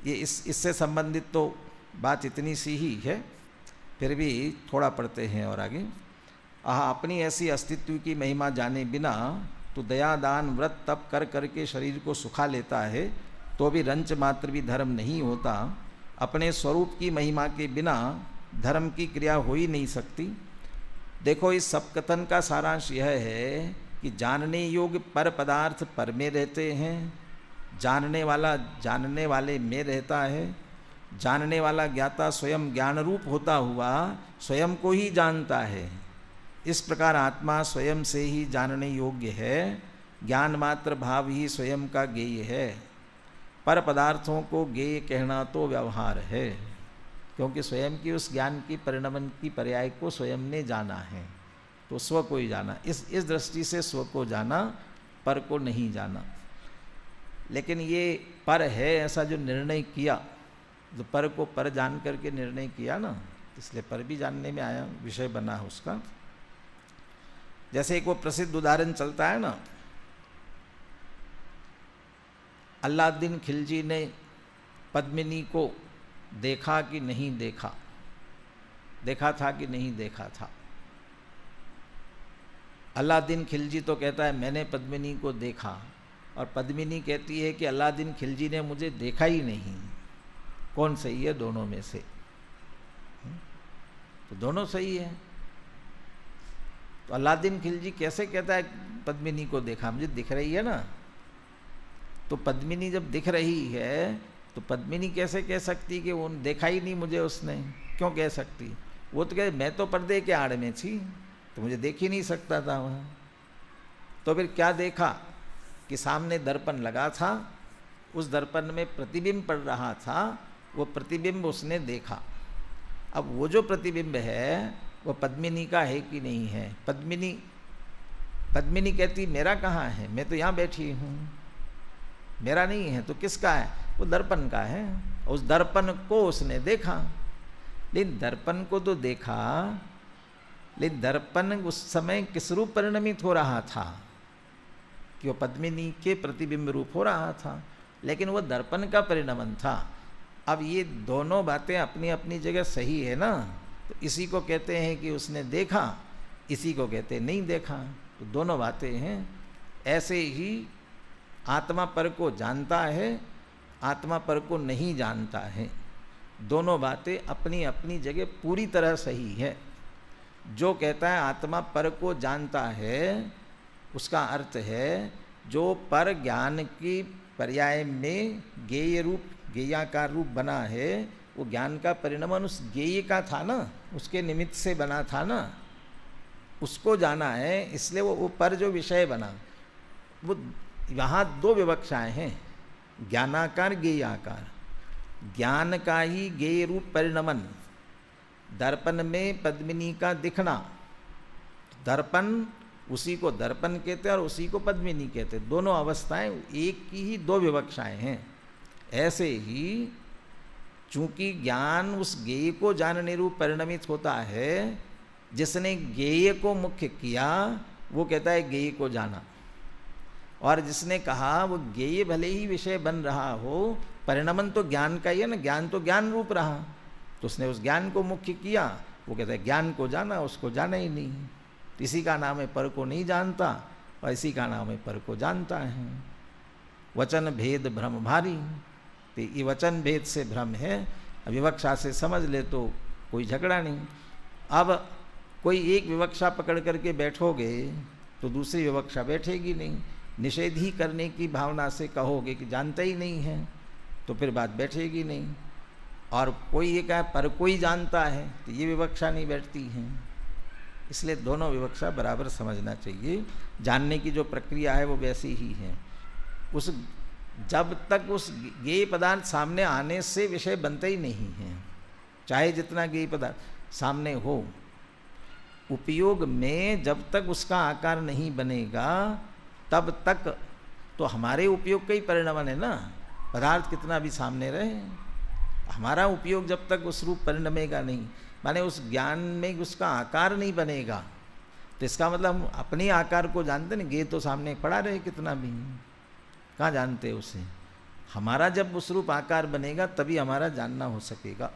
[SPEAKER 2] ये इससे संबंधित तो बात इतनी सी ही है, फिर भी थोड़ा पढ़ते हैं और आगे। अपनी ऐसी अस्तित्व की महिमा जाने बिना तो दया दान व्रत तप कर करके शरीर को सुखा लेता है, तो भी रंच मात्र भी धर्म नहीं होता। अपने स्वरूप की महिमा के बिना धर्म की क्रिया हो ही नहीं सकती। देखो, इस सब कथन का सारांश यह है कि जानने योग्य पर पदार्थ पर में रहते हैं, जानने वाला जानने वाले में रहता है, जानने वाला ज्ञाता स्वयं ज्ञान रूप होता हुआ स्वयं को ही जानता है। इस प्रकार आत्मा स्वयं से ही जानने योग्य है, ज्ञान मात्र भाव ही स्वयं का गेय है। पर पदार्थों को गेय कहना तो व्यवहार है, क्योंकि स्वयं की उस ज्ञान की परिणमन की पर्याय को स्वयं ने जाना है, तो स्व को ही जाना। इस दृष्टि से स्व को जाना, पर को नहीं जाना। लेकिन ये पर है ऐसा जो निर्णय किया, जो पर को पर जान करके निर्णय किया ना, इसलिए पर भी जानने में आया, विषय बना है उसका। जैसे एक वो प्रसिद्ध उदाहरण चलता है ना, अलाउद्दीन खिलजी ने पद्मिनी को देखा कि नहीं देखा, देखा था कि नहीं देखा था। अलाउद्दीन खिलजी तो कहता है मैंने पद्मिनी को देखा, और पद्मिनी कहती है कि अलाउद्दीन खिलजी ने मुझे देखा ही नहीं। कौन सही है दोनों में से? तो दोनों सही है। तो अलाउद्दीन खिलजी कैसे कहता है पद्मिनी को देखा, मुझे दिख रही है ना? तो पद्मिनी जब दिख रही है तो पद्मिनी कैसे कह सकती कि वो देखा ही नहीं मुझे उसने? क्यों कह सकती? वो तो कहे मैं तो पर्दे के आड़ में थी, तो मुझे देख ही नहीं सकता था वहाँ। तो फिर क्या देखा कि सामने दर्पण लगा था, उस दर्पण में प्रतिबिंब पड़ रहा था, वो प्रतिबिंब उसने देखा। अब वो जो प्रतिबिंब है वो पद्मिनी का है कि नहीं है? पद्मिनी कहती मेरा कहाँ है, मैं तो यहाँ बैठी हूँ, मेरा नहीं है। तो किसका है? वो दर्पण का है। उस दर्पण को उसने देखा, लेकिन दर्पण को तो देखा, लेकिन दर्पण उस समय किस रूप परिणमित हो रहा था कि वो पद्मिनी के प्रतिबिंब रूप हो रहा था, लेकिन वो दर्पण का परिणमन था। अब ये दोनों बातें अपनी अपनी जगह सही है ना, तो इसी को कहते हैं कि उसने देखा, इसी को कहते हैं नहीं देखा। तो दोनों बातें हैं। ऐसे ही आत्मा पर को जानता है, आत्मा पर को नहीं जानता है। दोनों बातें अपनी अपनी जगह पूरी तरह सही है। जो कहता है आत्मा पर को जानता है, उसका अर्थ है जो पर ज्ञान की पर्याय में ज्ञेय रूप, ज्ञेयाकार रूप बना है, वो ज्ञान का परिणमन उस ज्ञेय का था ना, उसके निमित्त से बना था ना, उसको जाना है। इसलिए वो पर जो विषय बना, वो यहाँ दो विवक्षाएं हैं, ज्ञानाकार ज्ञेयाकार। ज्ञान का ही ज्ञेय रूप परिणमन, दर्पण में पद्मिनी का दिखना, दर्पण उसी को दर्पण कहते हैं और उसी को पद्मिनी कहते हैं। दोनों अवस्थाएं एक की ही दो विवक्षाएं हैं। ऐसे ही चूंकि ज्ञान उस ज्ञेय को जानने रूप परिणमित होता है, जिसने ज्ञेय को मुख्य किया वो कहता है ज्ञेय को जाना, और जिसने कहा वो ज्ञेय भले ही विषय बन रहा हो, परिणमन तो ज्ञान का ही है ना, ज्ञान तो ज्ञान रूप रहा, तो उसने उस ज्ञान को मुख्य किया, वो कहता है ज्ञान को जाना, उसको जाना ही नहीं। तो इसी का नाम है पर को नहीं जानता, और इसी का नाम है पर को जानता है। वचन भेद भ्रम भारी, तो ये वचन भेद से भ्रम है। विवक्षा से समझ ले तो कोई झगड़ा नहीं। अब कोई एक विवक्षा पकड़ करके बैठोगे तो दूसरी विवक्षा बैठेगी नहीं। निषेध ही करने की भावना से कहोगे कि जानता ही नहीं है, तो फिर बात बैठेगी नहीं। और कोई ये कहे पर कोई जानता है, तो ये विवक्षा नहीं बैठती है। इसलिए दोनों विवक्षा बराबर समझना चाहिए। जानने की जो प्रक्रिया है वो वैसी ही है। उस जब तक उस ज्ञेय पदार्थ सामने आने से विषय बनता ही नहीं है, चाहे जितना ज्ञेय पदार्थ सामने हो। उपयोग में जब तक उसका आकार नहीं बनेगा तब तक तो हमारे उपयोग का ही परिणमन है ना। पदार्थ कितना भी सामने रहे, हमारा उपयोग जब तक उस रूप परिणमेगा नहीं, माने उस ज्ञान में उसका आकार नहीं बनेगा, तो इसका मतलब हम अपने आकार को जानते नहीं। गेय तो सामने पड़ा रहे कितना भी, कहाँ जानते उसे? हमारा जब उस रूप आकार बनेगा तभी हमारा जानना हो सकेगा।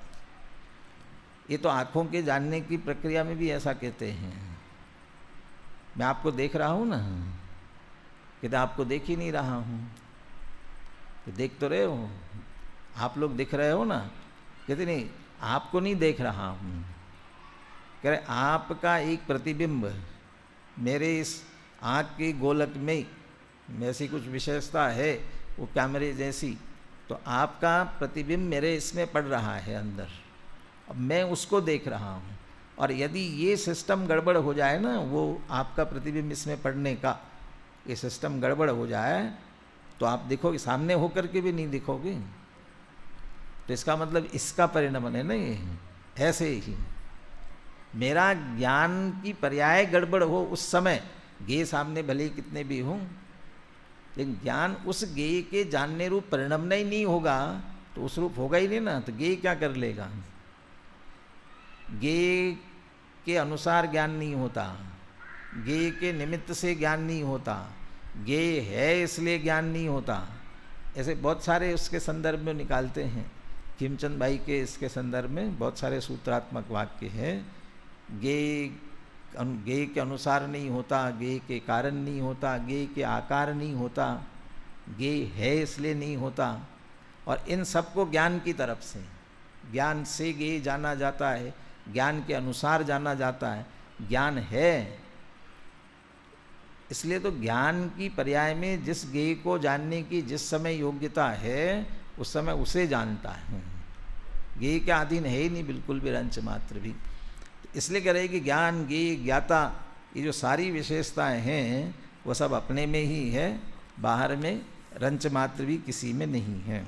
[SPEAKER 2] ये तो आँखों के जानने की प्रक्रिया में भी ऐसा कहते हैं। मैं आपको देख रहा हूँ ना, कहते आपको देख ही नहीं रहा हूँ। तो देख तो रहे हो, आप लोग दिख रहे हो ना। कहते नहीं, आपको नहीं देख रहा हूँ। कह रहे आपका एक प्रतिबिंब मेरे इस आँख के गोलक में ऐसी कुछ विशेषता है वो कैमरे जैसी, तो आपका प्रतिबिंब मेरे इसमें पड़ रहा है अंदर, अब मैं उसको देख रहा हूँ। और यदि ये सिस्टम गड़बड़ हो जाए ना, वो आपका प्रतिबिंब इसमें पड़ने का ये सिस्टम गड़बड़ हो जाए, तो आप देखोगे सामने होकर के भी नहीं दिखोगे। तो इसका मतलब इसका परिणमन है ना ये। ऐसे ही मेरा ज्ञान की पर्याय गड़बड़ हो उस समय, गे सामने भले कितने भी हों, लेकिन ज्ञान उस गे के जानने रूप परिणमना ही नहीं होगा तो उस रूप होगा ही नहीं ना, तो गे क्या कर लेगा। गे के अनुसार ज्ञान नहीं होता, गे के निमित्त से ज्ञान नहीं होता, गे है इसलिए ज्ञान नहीं होता। ऐसे बहुत सारे उसके संदर्भ में निकालते हैं। खिमचंद भाई के इसके संदर्भ में बहुत सारे सूत्रात्मक वाक्य हैं। गे के अनुसार नहीं होता, गे के कारण नहीं होता, गे के आकार नहीं होता, गे है इसलिए नहीं होता। और इन सबको ज्ञान की तरफ से, ज्ञान से गे जाना जाता है, ज्ञान के अनुसार जाना जाता है, ज्ञान है। इसलिए तो ज्ञान की पर्याय में जिस गे को जानने की जिस समय योग्यता है उस समय उसे जानता है। गे के अधीन है ही नहीं बिल्कुल भी रंच मात्र भी। इसलिए कह रहे कि ज्ञान, गे, ज्ञाता, ये जो सारी विशेषताएं हैं वो सब अपने में ही है, बाहर में रंच मात्र भी किसी में नहीं है।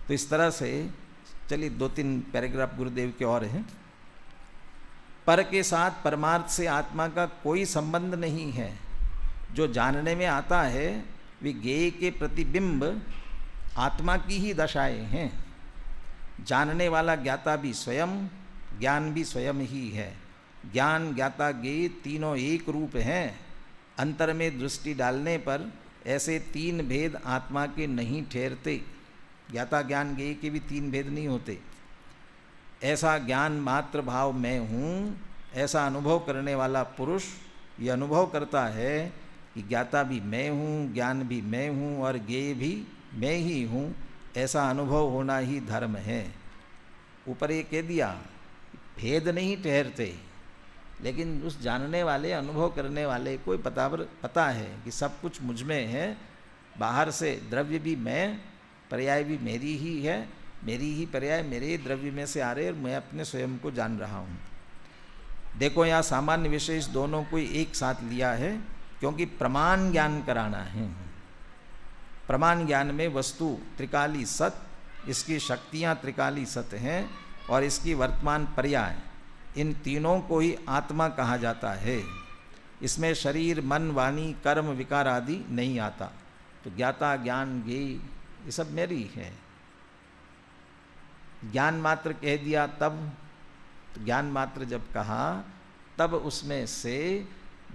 [SPEAKER 2] तो इस तरह से चलिए 2-3 पैराग्राफ गुरुदेव के और हैं। पर के साथ परमार्थ से आत्मा का कोई संबंध नहीं है। जो जानने में आता है वे ज्ञेय के प्रतिबिंब आत्मा की ही दशाएं हैं। जानने वाला ज्ञाता भी स्वयं, ज्ञान भी स्वयं ही है। ज्ञान, ज्ञाता, ज्ञेय तीनों एक रूप हैं। अंतर में दृष्टि डालने पर ऐसे 3 भेद आत्मा के नहीं ठहरते। ज्ञाता, ज्ञान, ज्ञेय के भी 3 भेद नहीं होते। ऐसा ज्ञान मात्र भाव मैं हूँ, ऐसा अनुभव करने वाला पुरुष ये अनुभव करता है कि ज्ञाता भी मैं हूँ, ज्ञान भी मैं हूँ और ज्ञेय भी मैं ही हूँ। ऐसा अनुभव होना ही धर्म है। ऊपर ये कह दिया भेद नहीं ठहरते, लेकिन उस जानने वाले, अनुभव करने वाले को पता है कि सब कुछ मुझ में है। बाहर से द्रव्य भी मैं, पर्याय भी मेरी ही है, मेरी ही पर्याय मेरे द्रव्य में से आ रहे और मैं अपने स्वयं को जान रहा हूँ। देखो यहाँ सामान्य विशेष दोनों को एक साथ लिया है क्योंकि प्रमाण ज्ञान कराना है। प्रमाण ज्ञान में वस्तु त्रिकाली सत, इसकी शक्तियाँ त्रिकाली सत हैं और इसकी वर्तमान पर्याय, इन तीनों को ही आत्मा कहा जाता है। इसमें शरीर, मन, वाणी, कर्म, विकार आदि नहीं आता। तो ज्ञाता, ज्ञान, ज्ञेय ये सब मेरी है। ज्ञान मात्र कह दिया तब, तो ज्ञान मात्र जब कहा तब उसमें से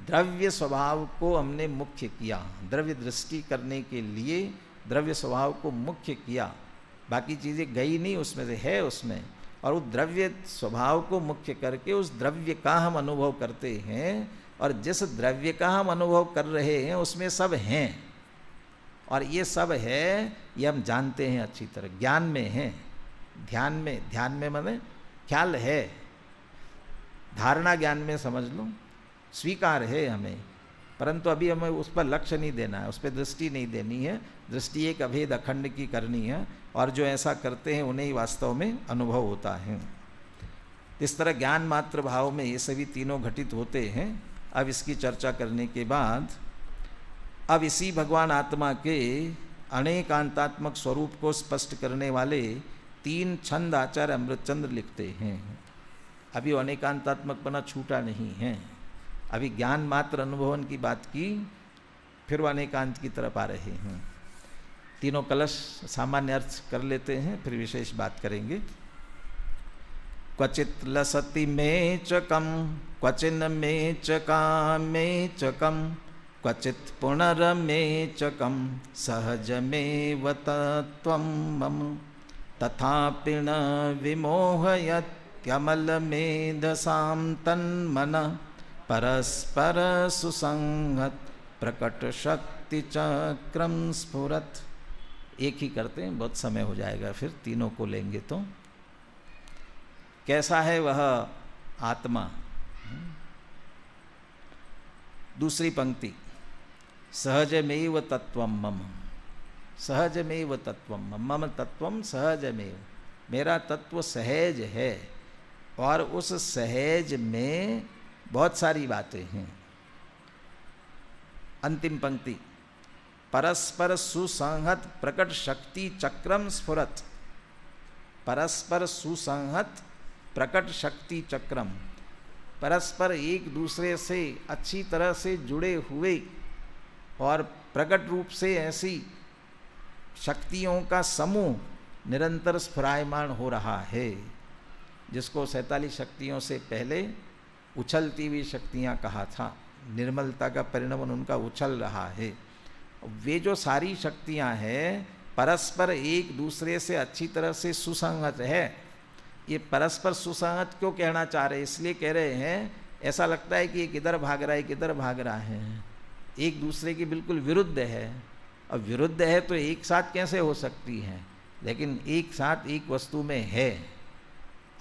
[SPEAKER 2] द्रव्य स्वभाव को हमने मुख्य किया। द्रव्य दृष्टि करने के लिए द्रव्य स्वभाव को मुख्य किया। बाकी चीज़ें गई नहीं उसमें से, है उसमें। और उस द्रव्य स्वभाव को मुख्य करके उस द्रव्य का हम अनुभव करते हैं और जिस द्रव्य का हम अनुभव कर रहे हैं उसमें सब हैं। और ये सब है ये हम जानते हैं अच्छी तरह, ज्ञान में है, ध्यान में माने ख्याल है, धारणा ज्ञान में समझ लो, स्वीकार है हमें। परंतु अभी हमें उस पर लक्ष्य नहीं देना है, उस पर दृष्टि नहीं देनी है। दृष्टि एक अभेद अखंड की करनी है और जो ऐसा करते हैं उन्हें ही वास्तव में अनुभव होता है। इस तरह ज्ञान मात्र भाव में ये सभी तीनों घटित होते हैं। अब इसकी चर्चा करने के बाद अब इसी भगवान आत्मा के अनेकांतात्मक स्वरूप को स्पष्ट करने वाले 3 छंद आचार्य अमृतचंद्र लिखते हैं। अभी अनेकांतात्मकपना छूटा नहीं है। अभी ज्ञान मात्र अनुभवन की बात की, फिर वो अनेकांत की तरफ आ रहे हैं। तीनों कलश सामान्य अर्थ कर लेते हैं, फिर विशेष बात करेंगे। क्वचित लसति में चकम, क्वचिन में चकामे चकम, क्वचित पुनरमे चकम, सहज में वतत्वम मम, तथापि न विमोहयत्यमल मेधसां तन्मन, परस्पर सुसंगत प्रकट शक्ति चक्रम स्फुरत। एक ही करते हैं, बहुत समय हो जाएगा, फिर तीनों को लेंगे तो। कैसा है वह आत्मा? दूसरी पंक्ति, सहजमेव तत्वम मम, सहजमेव तत्वम मम, मम तत्वम सहजमेव, मेरा तत्व सहज है। और उस सहज में बहुत सारी बातें हैं। अंतिम पंक्ति, परस्पर सुसंहत प्रकट शक्ति चक्रम स्फुरत, परस्पर सुसंहत प्रकट शक्ति चक्रम, परस्पर एक दूसरे से अच्छी तरह से जुड़े हुए और प्रकट रूप से ऐसी शक्तियों का समूह निरंतर स्फुरायमान हो रहा है, जिसको 47 शक्तियों से पहले उछलती हुई शक्तियाँ कहा था। निर्मलता का परिणमन उनका उछल रहा है। वे जो सारी शक्तियाँ हैं परस्पर एक दूसरे से अच्छी तरह से सुसंगत है। ये परस्पर सुसंगत क्यों कहना चाह रहे हैं? इसलिए कह रहे हैं, ऐसा लगता है कि ये किधर भाग रहा है, किधर भाग रहा है, एक दूसरे के बिल्कुल विरुद्ध है। अब विरुद्ध है तो एक साथ कैसे हो सकती है, लेकिन एक साथ एक वस्तु में है।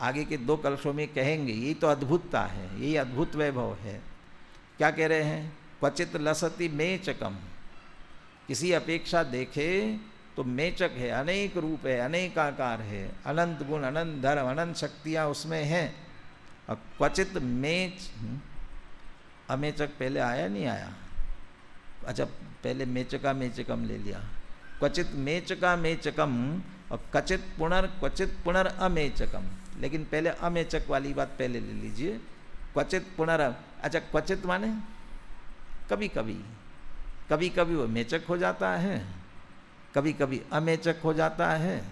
[SPEAKER 2] आगे के 2 कलशों में कहेंगे, यही तो अद्भुतता है, यही अद्भुत वैभव है। क्या कह रहे हैं? क्वचित लसति मेचकम, किसी अपेक्षा देखे तो मेचक है, अनेक रूप है, अनेक आकार है, अनंत गुण, अनंत धर्म, अनंत शक्तियाँ उसमें हैं। और क्वचित मेच, अमेचक पहले आया नहीं आया? अच्छा, पहले मेचका मेचकम ले लिया। क्वचित मेचका मेचकम और क्वचित पुनर अमेचकम, लेकिन पहले अमेचक वाली बात पहले ले लीजिए। क्वचित पुनर, अच्छा क्वचित माने कभी कभी, कभी कभी वो मेचक हो जाता है, कभी कभी अमेचक हो जाता है,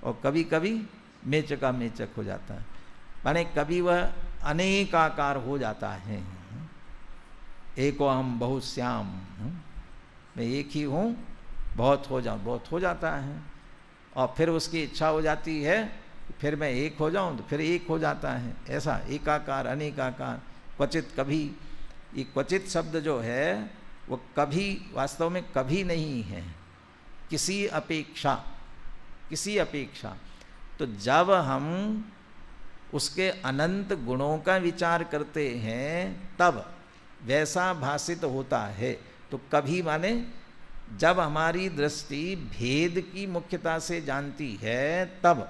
[SPEAKER 2] और कभी कभी मेचका मेचक हो जाता है। माने कभी वह अनेक आकार हो जाता है। एको हम बहुत श्याम, मैं एक ही हूँ, बहुत हो जाऊँ, बहुत हो जाता है। और फिर उसकी इच्छा हो जाती है फिर मैं एक हो जाऊँ, तो फिर एक हो जाता है। ऐसा एकाकार अनेकाकार। क्वचित कभी, ये क्वचित शब्द जो है वो कभी वास्तव में कभी नहीं है, किसी अपेक्षा, किसी अपेक्षा। तो जब हम उसके अनंत गुणों का विचार करते हैं तब वैसा भाषित होता है। तो कभी माने जब हमारी दृष्टि भेद की मुख्यता से जानती है तब,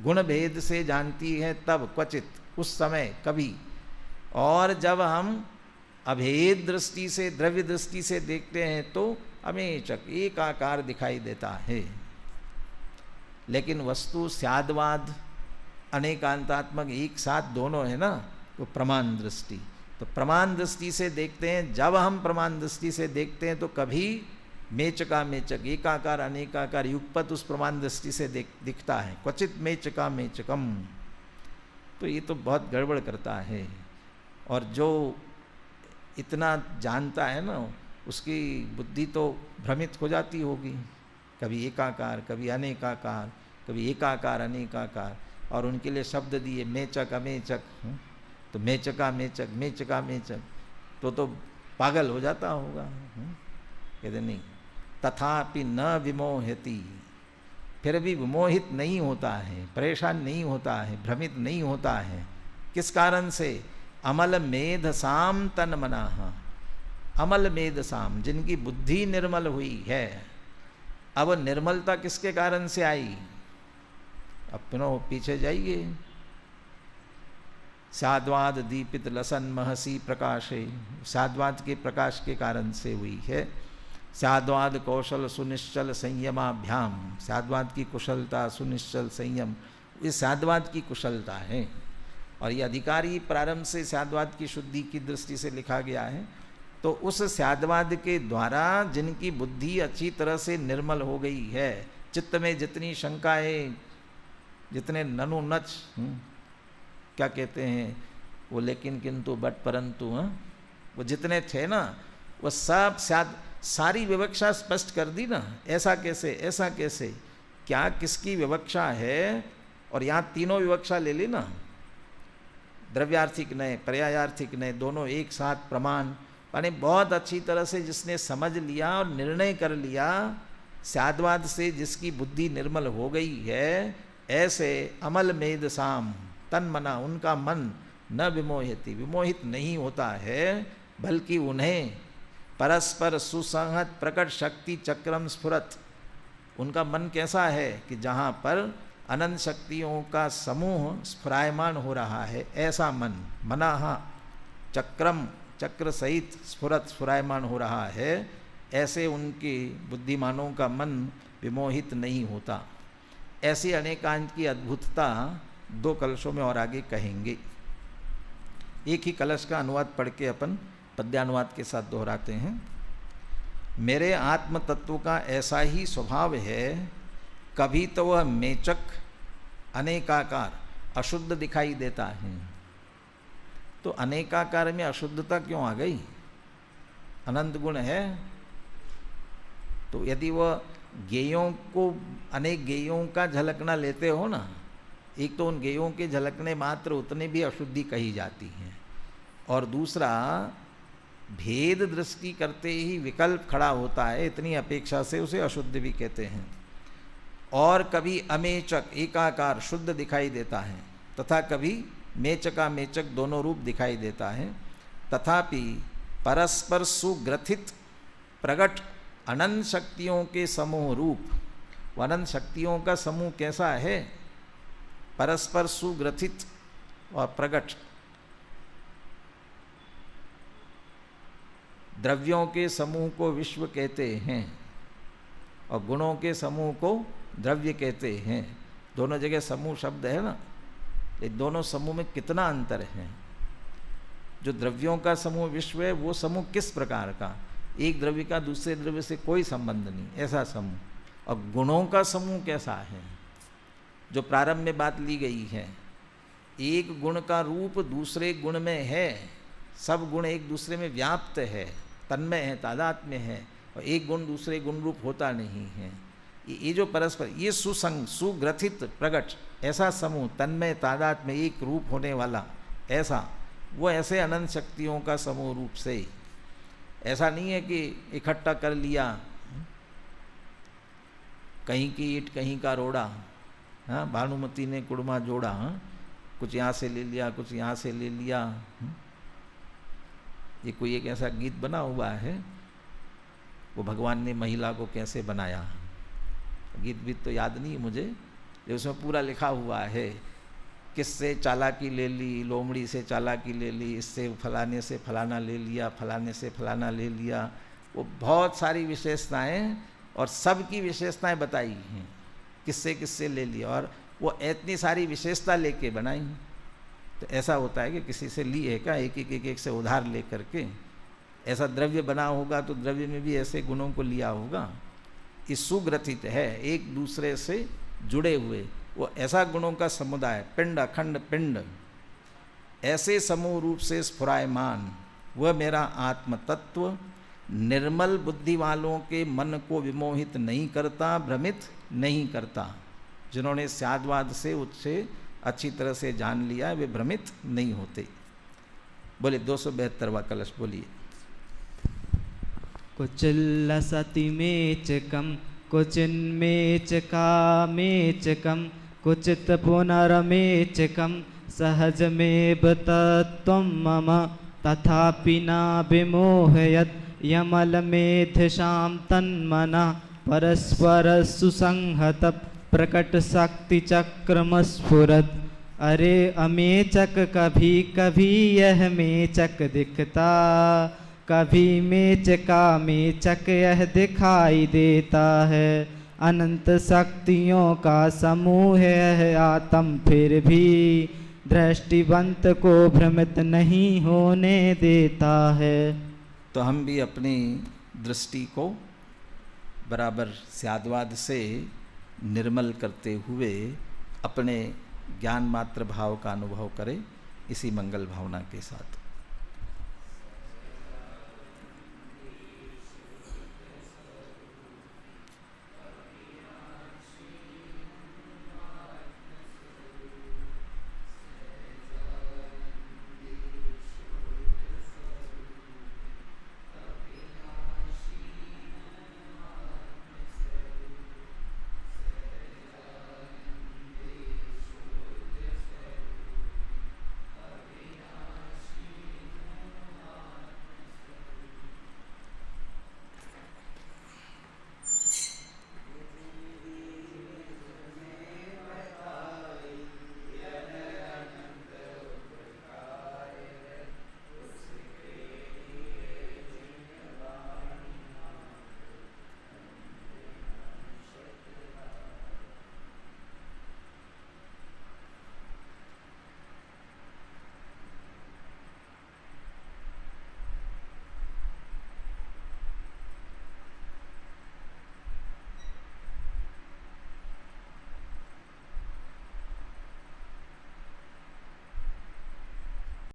[SPEAKER 2] गुण भेद से जानती है तब क्वचित, उस समय कभी। और जब हम अभेद दृष्टि से, द्रव्य दृष्टि से देखते हैं तो अमेचक, एक आकार दिखाई देता है। लेकिन वस्तु स्यादवाद अनेकांतात्मक एक साथ दोनों है ना, तो प्रमाण दृष्टि, तो प्रमाण दृष्टि से देखते हैं। जब हम प्रमाण दृष्टि से देखते हैं तो कभी मेचका मेचक, एकाकार अनेकाकार युगपत उस प्रमाण दृष्टि से दिखता है। क्वचित मेचका मेचकम, तो ये तो बहुत गड़बड़ करता है। और जो इतना जानता है ना, उसकी बुद्धि तो भ्रमित हो जाती होगी। कभी एकाकार, कभी अनेकाकार, कभी एकाकार अनेकाकार, और उनके लिए शब्द दिए मेचक अमेचक, तो मेचका मेचक, मेचका मेचक, तो पागल हो जाता होगा। कहते नहीं, तथापि न विमोहति, फिर भी विमोहित नहीं होता है, परेशान नहीं होता है, भ्रमित नहीं होता है। किस कारण से? अमल मेधसाम तन मनाह, अमल मेधसाम, जिनकी बुद्धि निर्मल हुई है। अब निर्मलता किसके कारण से आई? अपनों पीछे जाइए। साद्वाद दीपित लसन महसी प्रकाशे, साद्वाद के प्रकाश के कारण से हुई है। साद्वाद कौशल सुनिश्चल संयमाभ्याम, साद्वाद की कुशलता, सुनिश्चल संयम, ये साद्वाद की कुशलता है। और ये अधिकारी प्रारंभ से साद्वाद की शुद्धि की दृष्टि से लिखा गया है। तो उस साद्वाद के द्वारा जिनकी बुद्धि अच्छी तरह से निर्मल हो गई है, चित्त में जितनी शंकाएं, जितने ननु नच, क्या कहते हैं वो, लेकिन किंतु बट परंतु, वो जितने थे ना, वो सब सारी विवक्षा स्पष्ट कर दी ना। ऐसा कैसे, ऐसा कैसे, क्या किसकी विवक्षा है? और यहाँ तीनों विवक्षा ले ली ना, द्रव्यार्थिक नए, पर्यायार्थिक नए, दोनों एक साथ प्रमाण। माने बहुत अच्छी तरह से जिसने समझ लिया और निर्णय कर लिया, साद्वाद से जिसकी बुद्धि निर्मल हो गई है, ऐसे अमल मेद साम तन मना, उनका मन न विमोहित, विमोहित नहीं होता है, बल्कि उन्हें परस्पर सुसंहत प्रकट शक्ति चक्रम स्फुरत, उनका मन कैसा है कि जहाँ पर अनंत शक्तियों का समूह स्फुरायमान हो रहा है, ऐसा मन, मनाह चक्रम, चक्र सहित स्फुरत, स्फुरायमान हो रहा है, ऐसे उनके बुद्धिमानों का मन विमोहित नहीं होता। ऐसी अनेकांत की अद्भुतता 2 कलशों में और आगे कहेंगे। एक ही कलश का अनुवाद पढ़ के अपन पद्यानुवाद के साथ दोहराते हैं। मेरे आत्म तत्व का ऐसा ही स्वभाव है, कभी तो वह मेचक अनेकाकार अशुद्ध दिखाई देता है। तो अनेकाकार में अशुद्धता क्यों आ गई? अनंत गुण है। तो यदि वह गेयों को अनेक गेयों का झलकना लेते हो ना, एक तो उन गेयों के झलकने मात्र उतने भी अशुद्धि कही जाती हैं, और दूसरा भेद दृष्टि करते ही विकल्प खड़ा होता है, इतनी अपेक्षा से उसे अशुद्ध भी कहते हैं। और कभी अमेचक एकाकार शुद्ध दिखाई देता है, तथा कभी मेचका मेचक दोनों रूप दिखाई देता है। तथापि परस्पर सुग्रथित प्रगट अनंत शक्तियों के समूह रूप। अनंत शक्तियों का समूह कैसा है? परस्पर सुग्रथित और प्रगट। द्रव्यों के समूह को विश्व कहते हैं और गुणों के समूह को द्रव्य कहते हैं। दोनों जगह समूह शब्द है ना, ये दोनों समूह में कितना अंतर है। जो द्रव्यों का समूह विश्व है, वो समूह किस प्रकार का? एक द्रव्य का दूसरे द्रव्य से कोई संबंध नहीं, ऐसा समूह। और गुणों का समूह कैसा है? जो प्रारंभ में बात ली गई है, एक गुण का रूप दूसरे गुण में है, सब गुण एक दूसरे में व्याप्त है, तन्मय है, तादात्म्य है, और एक गुण दूसरे गुण रूप होता नहीं है। ये जो परस्पर ये सुसंग सुग्रथित प्रगट ऐसा समूह, तन्मय तादात्म्य एक रूप होने वाला ऐसा, वो ऐसे अनंत शक्तियों का समूह रूप से। ऐसा नहीं है कि इकट्ठा कर लिया, कहीं की ईंट कहीं का रोड़ा, हाँ, भानुमती ने कुड़मा जोड़ा, हाँ? कुछ यहाँ से ले लिया, कुछ यहाँ से ले लिया। ये कोई एक ऐसा गीत बना हुआ है, वो भगवान ने महिला को कैसे बनाया। गीत तो याद नहीं मुझे, जो उसमें पूरा लिखा हुआ है, किससे चालाकी ले ली, लोमड़ी से चालाकी ले ली, इससे फलाने से फलाना ले लिया, फलाने से फलाना ले लिया। वो बहुत सारी विशेषताएं और सब की विशेषताएं बताई हैं, किससे किससे ले लिया, और वो इतनी सारी विशेषता लेके बनाई। तो ऐसा होता है कि किसी से ली है क्या, एक से उधार ले करके। ऐसा द्रव्य बना होगा तो द्रव्य में भी ऐसे गुणों को लिया होगा। ये सुग्रथित है, एक दूसरे से जुड़े हुए, वो ऐसा गुणों का समुदाय, पिंड अखंड पिंड, ऐसे समूह रूप से स्फुरायमान वह मेरा आत्म तत्व निर्मल बुद्धि वालों के मन को विमोहित नहीं करता, भ्रमित नहीं करता। जिन्होंने स्याद्वाद से उससे अच्छी तरह से जान लिया, वे भ्रमित नहीं होते। बोले 272वां कलश बोलिए।
[SPEAKER 1] कुचिल्लसति मेचकम कुचिन्मेचकामेचकम कुचित पुनरमेचकम सहजमेव तत्त्वं मम तथापि न विमोहयत् यमलमेधशां तन्मना परस्पर सुसंहत प्रकट शक्ति चक्रम स्फुरत्। अरे अमेचक कभी कभी यह मेचक दिखता, कभी मेचका मेचक यह दिखाई देता है। अनंत शक्तियों का समूह है आत्म, फिर भी दृष्टिवंत को भ्रमित नहीं होने देता है।
[SPEAKER 2] तो हम भी अपनी दृष्टि को बराबर स्याद्वाद से निर्मल करते हुए अपने ज्ञान मात्र भाव का अनुभव करें, इसी मंगल भावना के साथ।